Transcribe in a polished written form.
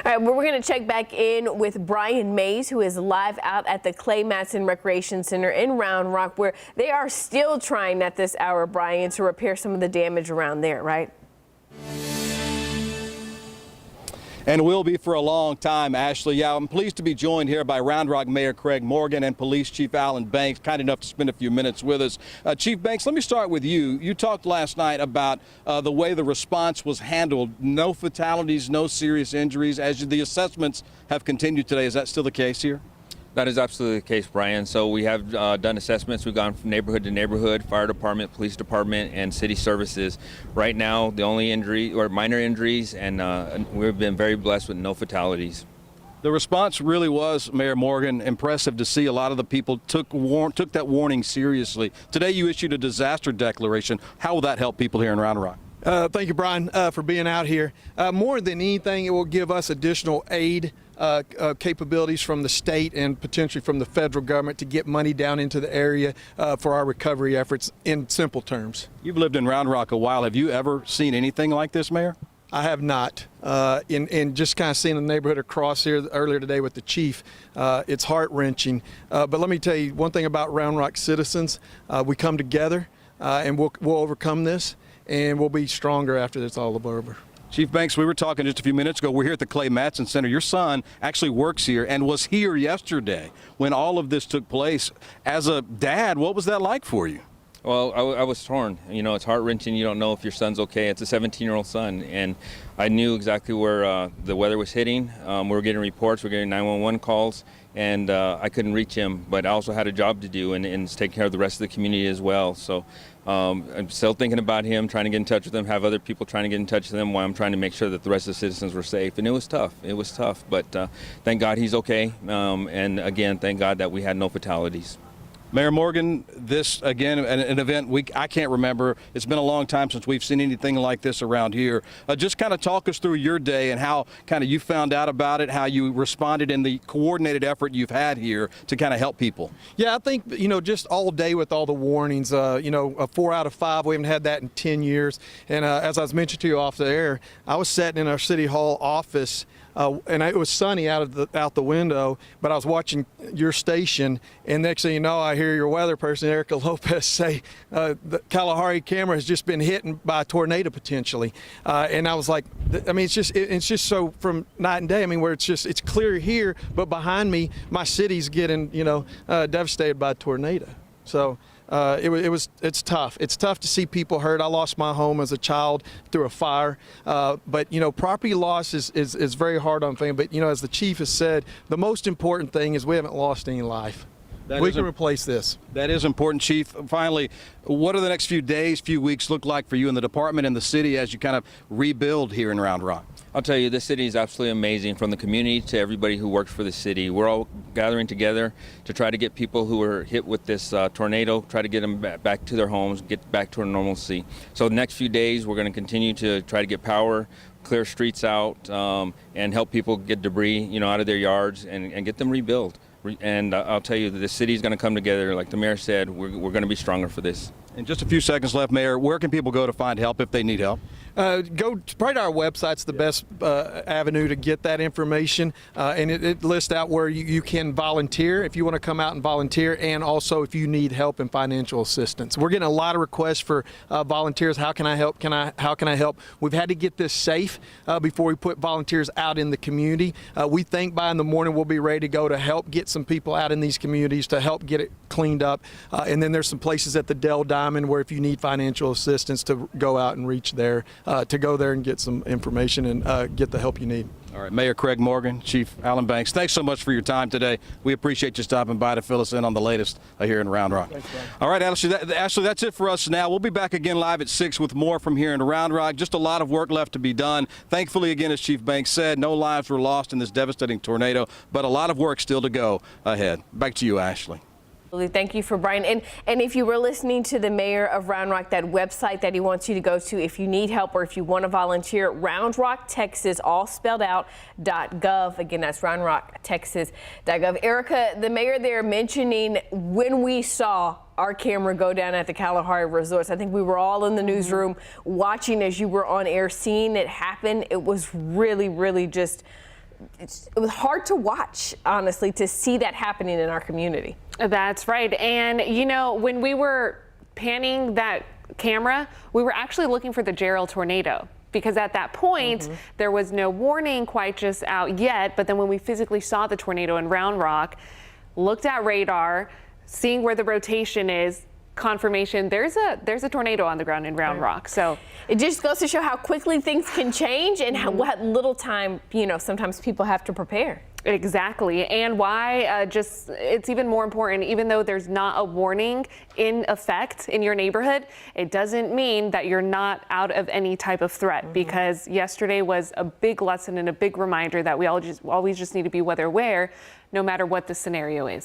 All right, well, we're going to check back in with Brian Mays, who is live out at the Clay Matson Recreation Center in Round Rock, where they are still trying at this hour, Brian, to repair some of the damage around there, right? And will be for a long time, Ashley. Yeah, I'm pleased to be joined here by Round Rock Mayor Craig Morgan and Police Chief Alan Banks, kind enough to spend a few minutes with us. Chief Banks, let me start with you. You talked last night about the way the response was handled. No fatalities, no serious injuries. As the assessments have continued today, is that still the case here? That is absolutely the case, Brian. So we have done assessments. We've gone from neighborhood to neighborhood, fire department, police department, and city services. Right now, the only injury or minor injuries, and we've been very blessed with no fatalities. The response really was, Mayor Morgan, impressive to see. A lot of the people took that warning seriously. Today you issued a disaster declaration. How will that help people here in Round Rock? Thank you, Brian, for being out here. More than anything, it will give us additional aid capabilities from the state and potentially from the federal government to get money down into the area for our recovery efforts in simple terms. You've lived in Round Rock a while. Have you ever seen anything like this, Mayor? I have not. In just kind of seeing the neighborhood across here earlier today with the chief, it's heart-wrenching. But let me tell you one thing about Round Rock citizens. We come together and we'll overcome this, and we'll be stronger after it's all over. Chief Banks, we were talking just a few minutes ago. We're here at the Clay Matson Center. Your son actually works here and was here yesterday when all of this took place. As a dad, what was that like for you? Well, I was torn. You know, it's heart-wrenching. You don't know if your son's okay. It's a 17-year-old son, and I knew exactly where the weather was hitting. We were getting reports, we were getting 911 calls, and I couldn't reach him. But I also had a job to do and take care of the rest of the community as well. So I'm still thinking about him, trying to get in touch with him, have other people trying to get in touch with him while I'm trying to make sure that the rest of the citizens were safe. And it was tough. It was tough. But thank God he's okay. And again, thank God that we had no fatalities. Mayor Morgan, this, again, an event I can't remember. It's been a long time since we've seen anything like this around here. Just kind of talk us through your day and how kind of you found out about it, how you responded in the coordinated effort you've had here to kind of help people. Yeah, I think, you know, just all day with all the warnings, you know, a 4 out of 5, we haven't had that in 10 years. And as I was mentioning to you off the air, I was sitting in our City Hall office and it was sunny out the window, but I was watching your station, and next thing you know, I hear your weather person, Erica Lopez, say the Kalahari camera has just been hit by a tornado potentially, and I was like, I mean, it's just so from night and day. I mean, where it's clear here, but behind me, my city's getting, you know, devastated by a tornado. So. It's tough. It's tough to see people hurt. I lost my home as a child through a fire. But, you know, property loss is very hard on families. But, you know, as the chief has said, the most important thing is we haven't lost any life. We can replace this. That is important, Chief. Finally, what do the next few days, few weeks look like for you in the department and the city as you kind of rebuild here in Round Rock? I'll tell you, this city is absolutely amazing, from the community to everybody who works for the city. We're all gathering together to try to get people who were hit with this tornado, try to get them back to their homes, get back to normalcy. So the next few days, we're going to continue to try to get power, clear streets out, and help people get debris, you know, out of their yards and get them rebuilt. And I'll tell you that the city's going to come together. Like the mayor said, we're going to be stronger for this. In just a few seconds left, Mayor, where can people go to find help if they need help? Go probably to our website's the best avenue to get that information, and it lists out where you can volunteer if you want to come out and volunteer, and also if you need help and financial assistance. We're getting a lot of requests for volunteers. How can I help? How can I help? We've had to get this safe before we put volunteers out in the community. We think by in the morning we'll be ready to go to help get some people out in these communities to help get it cleaned up. And then there's some places at the Dell Diamond where if you need financial assistance to go out and reach there, to go there and get some information and get the help you need. All right, Mayor Craig Morgan, Chief Alan Banks, thanks so much for your time today. We appreciate you stopping by to fill us in on the latest here in Round Rock. Thanks, Brian. All right, Ashley, that's it for us now. We'll be back again live at 6 with more from here in Round Rock. Just a lot of work left to be done. Thankfully, again, as Chief Banks said, no lives were lost in this devastating tornado, but a lot of work still to go ahead. Back to you, Ashley. Thank you for Brian. And if you were listening to the mayor of Round Rock, that website that he wants you to go to if you need help or if you want to volunteer, Round Rock, Texas, all spelled out, .gov. Again, that's roundrocktexas.gov. Erica, the mayor there mentioning when we saw our camera go down at the Kalahari Resorts. I think we were all in the newsroom watching as you were on air, seeing it happen. It was really, really just it was hard to watch, honestly, to see that happening in our community. That's right. And, you know, when we were panning that camera, we were actually looking for the Gerald tornado. Because at that point, there was no warning quite just out yet. But then when we physically saw the tornado in Round Rock, looked at radar, seeing where the rotation is, confirmation there's a tornado on the ground in Round Rock. So it just goes to show how quickly things can change and how, what little time, you know, sometimes people have to prepare. Exactly, and why it's even more important, even though there's not a warning in effect in your neighborhood, it doesn't mean that you're not out of any type of threat, because yesterday was a big lesson and a big reminder that we always just need to be weather aware no matter what the scenario is.